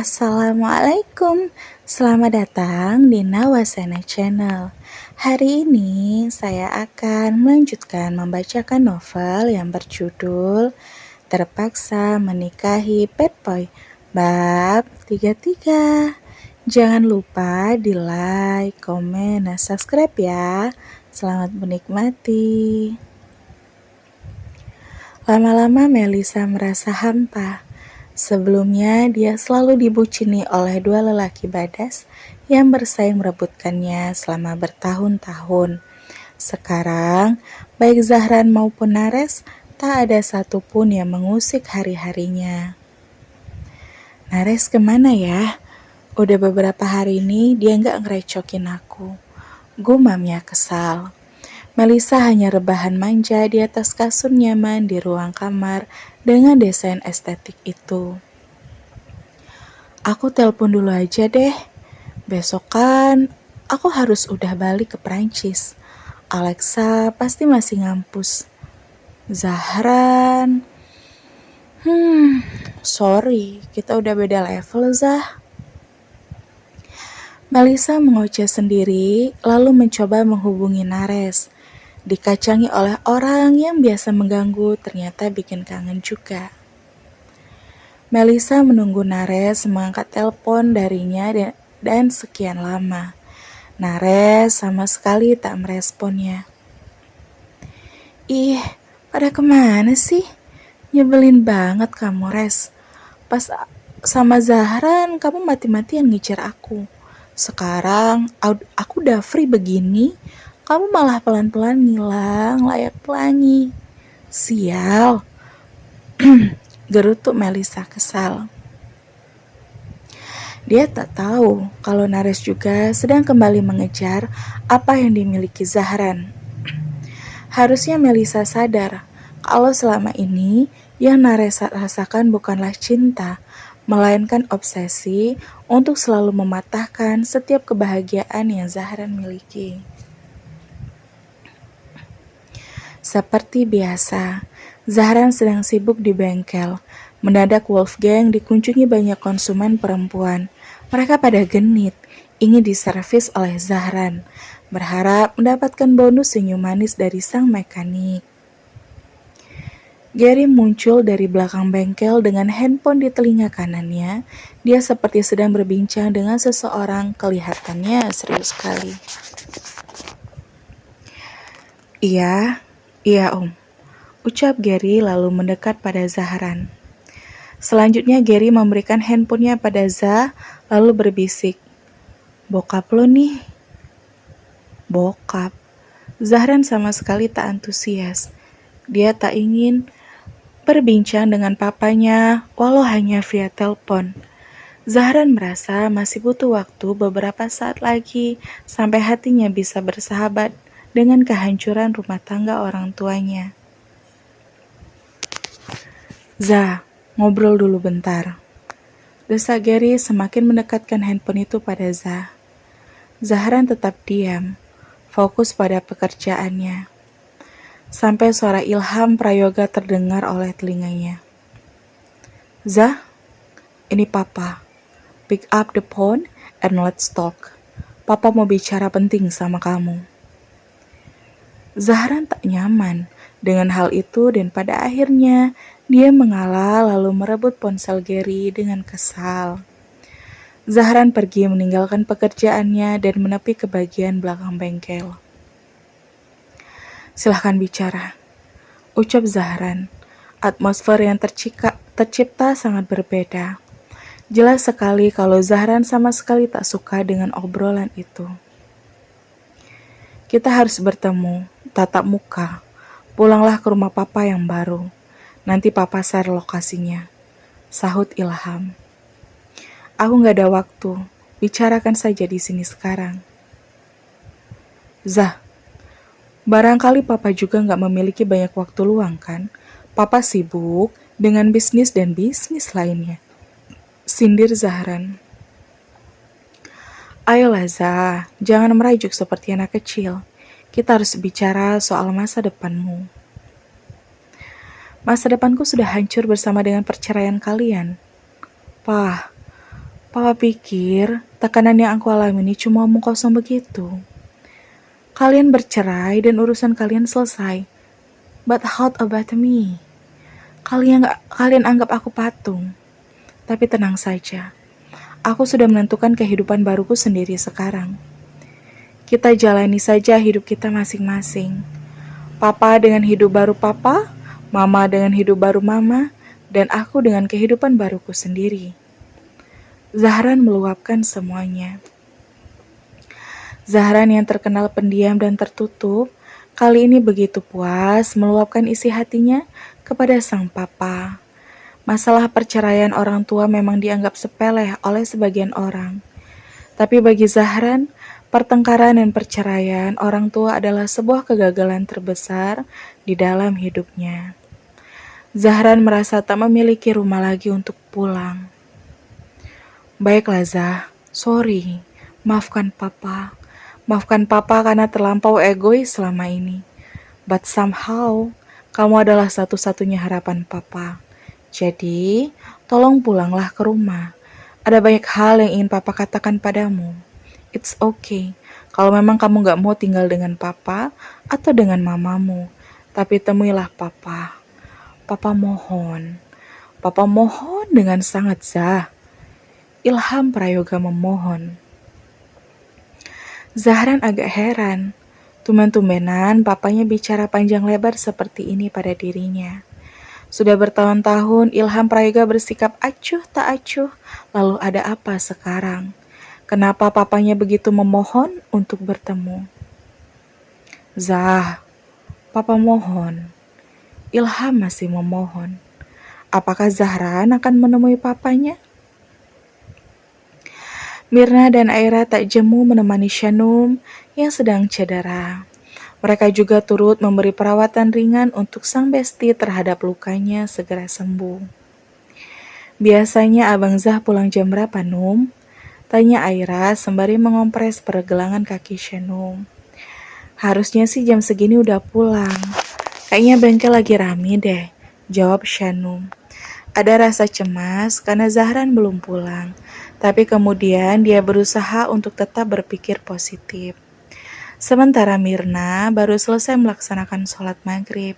Assalamualaikum, selamat datang di Nawasena Channel. Hari ini saya akan melanjutkan membacakan novel yang berjudul Terpaksa Menikahi Bad Boy bab 33. Jangan lupa di like, komen, dan subscribe ya. Selamat menikmati. Lama-lama Melisa merasa hampa. Sebelumnya dia selalu dibucini oleh dua lelaki badas yang bersaing merebutkannya selama bertahun-tahun. Sekarang, baik Zahran maupun Nares, tak ada satupun yang mengusik hari-harinya. Nares kemana ya? Udah beberapa hari ini dia nggak ngerecokin aku. Gumamnya kesal. Melisa hanya rebahan manja di atas kasur nyaman di ruang kamar dengan desain estetik itu. Aku telepon dulu aja deh. Besok kan aku harus udah balik ke Prancis. Alexa pasti masih ngampus. Zahran. Sorry, kita udah beda level, Zah. Melisa mengoceh sendiri, lalu mencoba menghubungi Nares. Dikacangi oleh orang yang biasa mengganggu, ternyata bikin kangen juga. Melisa menunggu Nares mengangkat telepon darinya dan sekian lama. Nares sama sekali tak meresponnya. Ih, pada kemana sih? Nyebelin banget kamu, Res. Pas sama Zahran, kamu mati-matian ngejar aku. Sekarang aku udah free begini, kamu malah pelan-pelan ngilang layak pelangi. Sial. Gerutu Melisa kesal. Dia tak tahu kalau Nares juga sedang kembali mengejar apa yang dimiliki Zahran. Harusnya Melisa sadar kalau selama ini yang Nares rasakan bukanlah cinta, melainkan obsesi untuk selalu mematahkan setiap kebahagiaan yang Zahran miliki. Seperti biasa, Zahran sedang sibuk di bengkel. Mendadak Wolfgang dikunjungi banyak konsumen perempuan. Mereka pada genit, ingin diservis oleh Zahran, berharap mendapatkan bonus senyum manis dari sang mekanik. Gary muncul dari belakang bengkel dengan handphone di telinga kanannya. Dia seperti sedang berbincang dengan seseorang, kelihatannya serius sekali. Iya om, ucap Gary lalu mendekat pada Zahran. Selanjutnya Gary memberikan handphonenya pada Zah lalu berbisik. Bokap lo nih. Bokap. Zahran sama sekali tak antusias. Dia tak ingin berbincang dengan papanya walau hanya via telepon. Zahran merasa masih butuh waktu beberapa saat lagi sampai hatinya bisa bersahabat dengan kehancuran rumah tangga orang tuanya. Zah, ngobrol dulu bentar. Desak Gary semakin mendekatkan handphone itu pada Zah. Zahran tetap diam, fokus pada pekerjaannya. Sampai suara Ilham Prayoga terdengar oleh telinganya. Zah, ini Papa. Pick up the phone and let's talk. Papa mau bicara penting sama kamu. Zahran tak nyaman dengan hal itu dan pada akhirnya dia mengalah lalu merebut ponsel Gary dengan kesal. Zahran pergi meninggalkan pekerjaannya dan menepi ke bagian belakang bengkel. Silahkan bicara, ucap Zahran. Atmosfer yang tercipta sangat berbeda. Jelas sekali kalau Zahran sama sekali tak suka dengan obrolan itu. Kita harus bertemu, tatap muka. Pulanglah ke rumah Papa yang baru. Nanti Papa share lokasinya, sahut Ilham. Aku gak ada waktu, bicarakan saja di sini sekarang. Zah, barangkali Papa juga gak memiliki banyak waktu luang kan? Papa sibuk dengan bisnis dan bisnis lainnya. Sindir Zahran. Ayolah Zah, jangan merajuk seperti anak kecil. Kita harus bicara soal masa depanmu. Masa depanku sudah hancur bersama dengan perceraian kalian. Pah, Papa pikir tekanan yang aku alami ini cuma omong kosong begitu. Kalian bercerai dan urusan kalian selesai. But how about me? Kalian anggap aku patung. Tapi tenang saja. Aku sudah menentukan kehidupan baruku sendiri sekarang. Kita jalani saja hidup kita masing-masing. Papa dengan hidup baru papa, mama dengan hidup baru mama, dan aku dengan kehidupan baruku sendiri. Zahran meluapkan semuanya. Zahran yang terkenal pendiam dan tertutup, kali ini begitu puas meluapkan isi hatinya kepada sang papa. Masalah perceraian orang tua memang dianggap sepele oleh sebagian orang. Tapi bagi Zahran, pertengkaran dan perceraian orang tua adalah sebuah kegagalan terbesar di dalam hidupnya. Zahran merasa tak memiliki rumah lagi untuk pulang. Baiklah Zah, sorry, maafkan papa. Maafkan papa karena terlampau egois selama ini. But somehow, kamu adalah satu-satunya harapan papa. Jadi, tolong pulanglah ke rumah. Ada banyak hal yang ingin papa katakan padamu. It's okay, kalau memang kamu gak mau tinggal dengan papa atau dengan mamamu. Tapi temuilah papa. Papa mohon. Papa mohon dengan sangat Zah. Ilham Prayoga memohon. Zahran agak heran. Tumben-tumbenan papanya bicara panjang lebar seperti ini pada dirinya. Sudah bertahun-tahun Ilham Prayoga bersikap acuh tak acuh, lalu ada apa sekarang? Kenapa papanya begitu memohon untuk bertemu? Zah, papa mohon. Ilham masih memohon. Apakah Zahran akan menemui papanya? Mirna dan Aira tak jemu menemani Shanum yang sedang cedera. Mereka juga turut memberi perawatan ringan untuk sang besti terhadap lukanya segera sembuh. Biasanya Abang Zah pulang jam berapa, Num? Tanya Aira sembari mengompres pergelangan kaki Shanum. Harusnya sih jam segini udah pulang. Kayaknya bengkel lagi rame deh, jawab Shanum. Ada rasa cemas karena Zahran belum pulang, tapi kemudian dia berusaha untuk tetap berpikir positif. Sementara Mirna baru selesai melaksanakan sholat maghrib,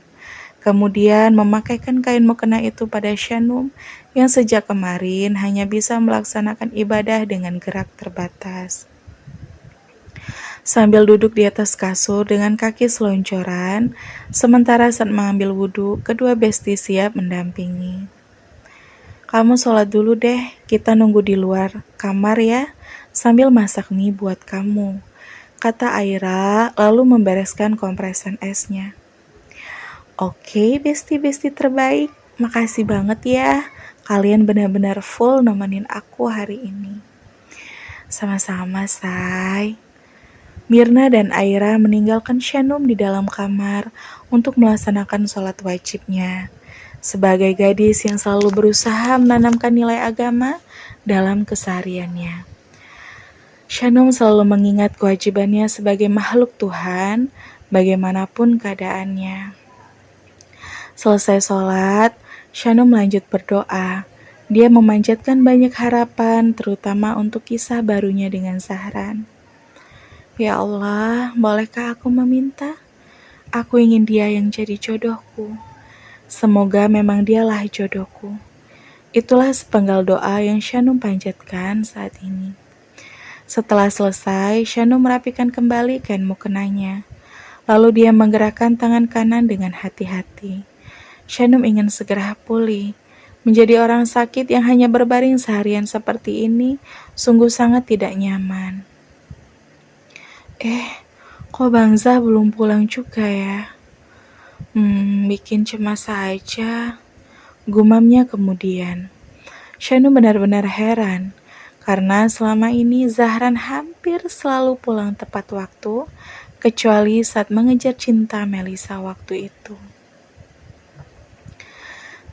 kemudian memakaikan kain mukena itu pada Shanum yang sejak kemarin hanya bisa melaksanakan ibadah dengan gerak terbatas. Sambil duduk di atas kasur dengan kaki selonjoran, sementara saat mengambil wudhu, kedua besti siap mendampingi. Kamu sholat dulu deh, kita nunggu di luar kamar ya, sambil masak mie buat kamu, kata Aira lalu membereskan kompresan esnya. Oke, besti-besti terbaik, makasih banget ya, kalian benar-benar full nemenin aku hari ini. Sama-sama, say. Mirna dan Aira meninggalkan Shanum di dalam kamar untuk melaksanakan sholat wajibnya. Sebagai gadis yang selalu berusaha menanamkan nilai agama dalam kesehariannya. Shanum selalu mengingat kewajibannya sebagai makhluk Tuhan, bagaimanapun keadaannya. Selesai sholat, Shanum lanjut berdoa. Dia memanjatkan banyak harapan, terutama untuk kisah barunya dengan Zahran. Ya Allah, bolehkah aku meminta? Aku ingin dia yang jadi jodohku. Semoga memang dialah jodohku. Itulah sepenggal doa yang Shanum panjatkan saat ini. Setelah selesai, Shanum merapikan kembali kain mukenanya. Lalu dia menggerakkan tangan kanan dengan hati-hati. Shanum ingin segera pulih. Menjadi orang sakit yang hanya berbaring seharian seperti ini sungguh sangat tidak nyaman. Kok Bang Zah belum pulang juga ya? Bikin cemas saja, gumamnya kemudian. Shanum benar-benar heran, karena selama ini Zahran hampir selalu pulang tepat waktu, kecuali saat mengejar cinta Melisa waktu itu.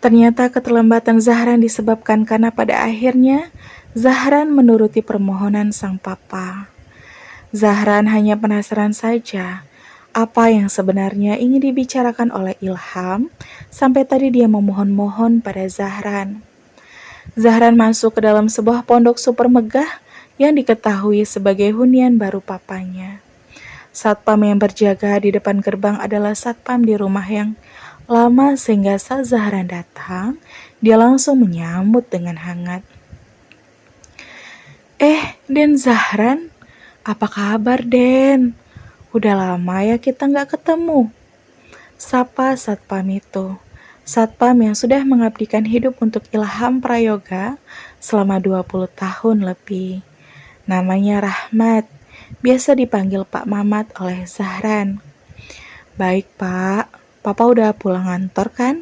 Ternyata keterlambatan Zahran disebabkan karena pada akhirnya Zahran menuruti permohonan sang papa. Zahran hanya penasaran saja apa yang sebenarnya ingin dibicarakan oleh Ilham sampai tadi dia memohon-mohon pada Zahran. Zahran masuk ke dalam sebuah pondok super megah yang diketahui sebagai hunian baru papanya. Satpam yang berjaga di depan gerbang adalah satpam di rumah yang lama sehingga saat Zahran datang, dia langsung menyambut dengan hangat. Den Zahran, apa kabar Den? Udah lama ya kita nggak ketemu. Sapa satpam itu. Satpam yang sudah mengabdikan hidup untuk Ilham Prayoga selama 20 tahun lebih. Namanya Rahmat, biasa dipanggil Pak Mamat oleh Zahran. Baik Pak, Papa udah pulang kantor kan?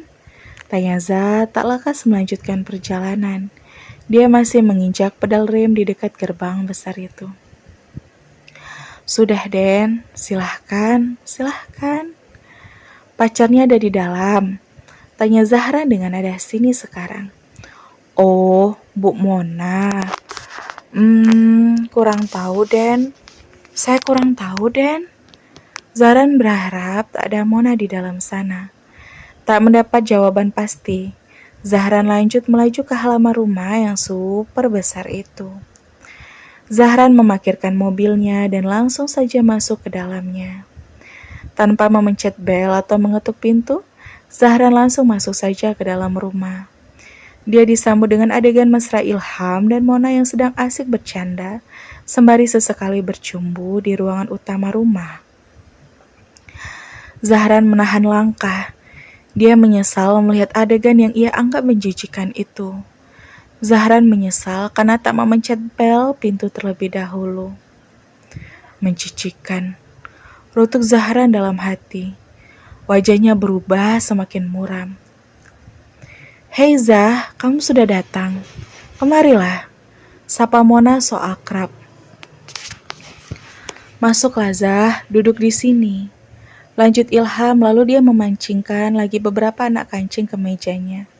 Tanya Zah tak lekas melanjutkan perjalanan. Dia masih menginjak pedal rem di dekat gerbang besar itu. Sudah Den, silahkan. Pacarnya ada di dalam. Tanya Zahra dengan nada sinis sekarang. Oh, Bu Mona. Kurang tahu Den. Saya kurang tahu Den. Zahran berharap tak ada Mona di dalam sana. Tak mendapat jawaban pasti. Zahran lanjut melaju ke halaman rumah yang super besar itu. Zahran memarkirkan mobilnya dan langsung saja masuk ke dalamnya. Tanpa memencet bel atau mengetuk pintu, Zahran langsung masuk saja ke dalam rumah. Dia disambut dengan adegan mesra Ilham dan Mona yang sedang asik bercanda, sembari sesekali bercumbu di ruangan utama rumah. Zahran menahan langkah. Dia menyesal melihat adegan yang ia anggap menjijikan itu. Zahran menyesal karena tak memencet bel pintu terlebih dahulu. Menjijikan. Rutuk Zahran dalam hati. Wajahnya berubah semakin muram. Hei Zah, kamu sudah datang. Kemarilah. Sapa Mona so akrab. Masuklah Zah, duduk di sini. Lanjut Ilham, lalu dia memancingkan lagi beberapa anak kancing ke mejanya.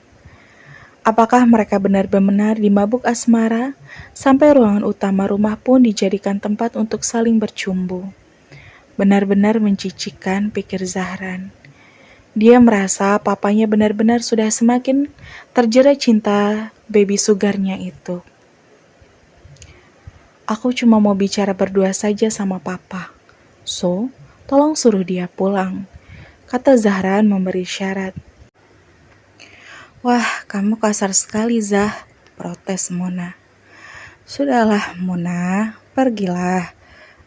Apakah mereka benar-benar dimabuk asmara, sampai ruangan utama rumah pun dijadikan tempat untuk saling bercumbu. Benar-benar mencicikan, pikir Zahran. Dia merasa papanya benar-benar sudah semakin terjerat cinta baby sugarnya itu. Aku cuma mau bicara berdua saja sama papa. So, tolong suruh dia pulang, kata Zahran memberi syarat. Wah, kamu kasar sekali, Zah, protes Mona. Sudahlah, Mona, pergilah.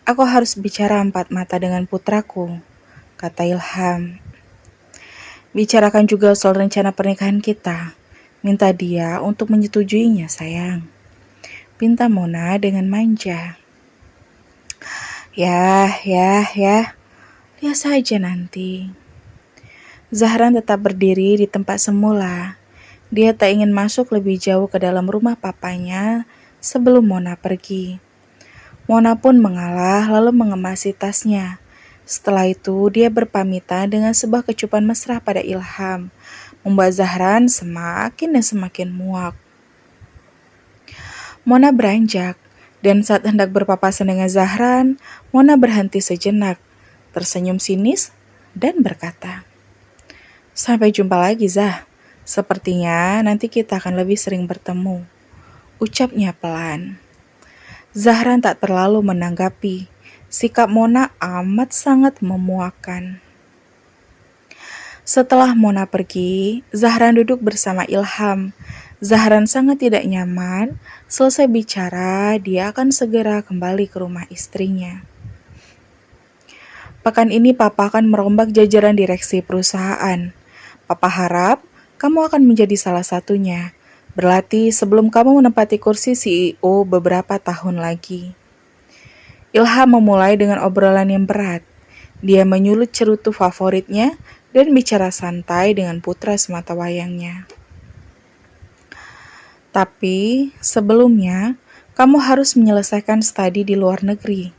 Aku harus bicara empat mata dengan putraku, kata Ilham. Bicarakan juga soal rencana pernikahan kita. Minta dia untuk menyetujuinya, sayang. Pinta Mona dengan manja. Ya. Lihat saja nanti. Zahran tetap berdiri di tempat semula. Dia tak ingin masuk lebih jauh ke dalam rumah papanya sebelum Mona pergi. Mona pun mengalah lalu mengemasi tasnya. Setelah itu dia berpamitan dengan sebuah kecupan mesra pada Ilham, membuat Zahran semakin dan semakin muak. Mona beranjak, dan saat hendak berpapasan dengan Zahran, Mona berhenti sejenak, tersenyum sinis, dan berkata, Sampai jumpa lagi Zah. Sepertinya nanti kita akan lebih sering bertemu, ucapnya pelan. Zahran tak terlalu menanggapi. Sikap Mona amat sangat memuakkan. Setelah Mona pergi, Zahran duduk bersama Ilham. Zahran sangat tidak nyaman. Selesai bicara, dia akan segera kembali ke rumah istrinya. Pekan ini Papa akan merombak jajaran direksi perusahaan. Papa harap kamu akan menjadi salah satunya. Berlatih sebelum kamu menempati kursi CEO beberapa tahun lagi. Ilham memulai dengan obrolan yang berat. Dia menyulut cerutu favoritnya dan bicara santai dengan putra sematawayangnya. Tapi sebelumnya, kamu harus menyelesaikan studi di luar negeri.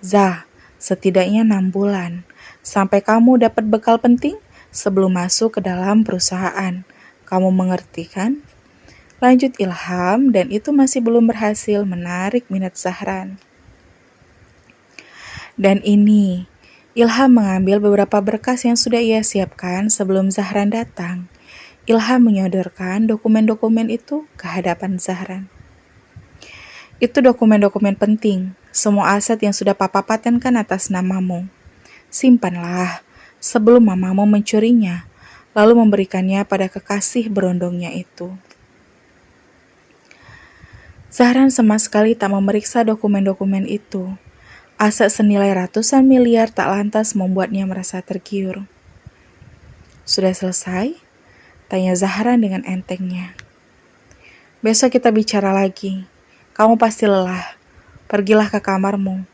Zah, setidaknya 6 bulan. Sampai kamu dapat bekal penting sebelum masuk ke dalam perusahaan. Kamu mengerti kan? Lanjut Ilham, dan itu masih belum berhasil menarik minat Zahran. Dan ini, Ilham mengambil beberapa berkas yang sudah ia siapkan sebelum Zahran datang. Ilham menyodorkan dokumen-dokumen itu ke hadapan Zahran. Itu dokumen-dokumen penting, semua aset yang sudah papa patenkan atas namamu. Simpanlah sebelum mamamu mencurinya, lalu memberikannya pada kekasih berondongnya itu. Zahran sama sekali tak memeriksa dokumen-dokumen itu. Aset senilai ratusan miliar tak lantas membuatnya merasa tergiur. Sudah selesai? Tanya Zahran dengan entengnya. Besok kita bicara lagi. Kamu pasti lelah. Pergilah ke kamarmu.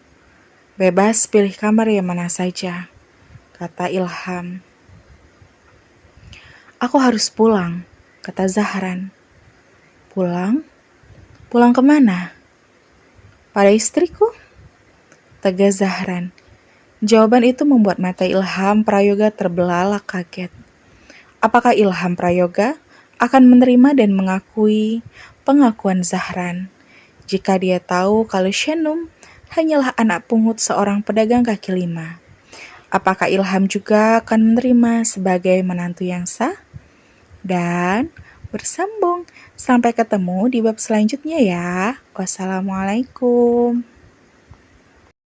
Bebas pilih kamar yang mana saja, kata Ilham. Aku harus pulang, kata Zahran. Pulang? Pulang kemana? Pada istriku, tegas Zahran. Jawaban itu membuat mata Ilham Prayoga terbelalak kaget. Apakah Ilham Prayoga akan menerima dan mengakui pengakuan Zahran jika dia tahu kalau Shenum hanyalah anak pungut seorang pedagang kaki lima? Apakah Ilham juga akan menerima sebagai menantu yang sah? Dan bersambung. Sampai ketemu di bab selanjutnya ya. Wassalamualaikum.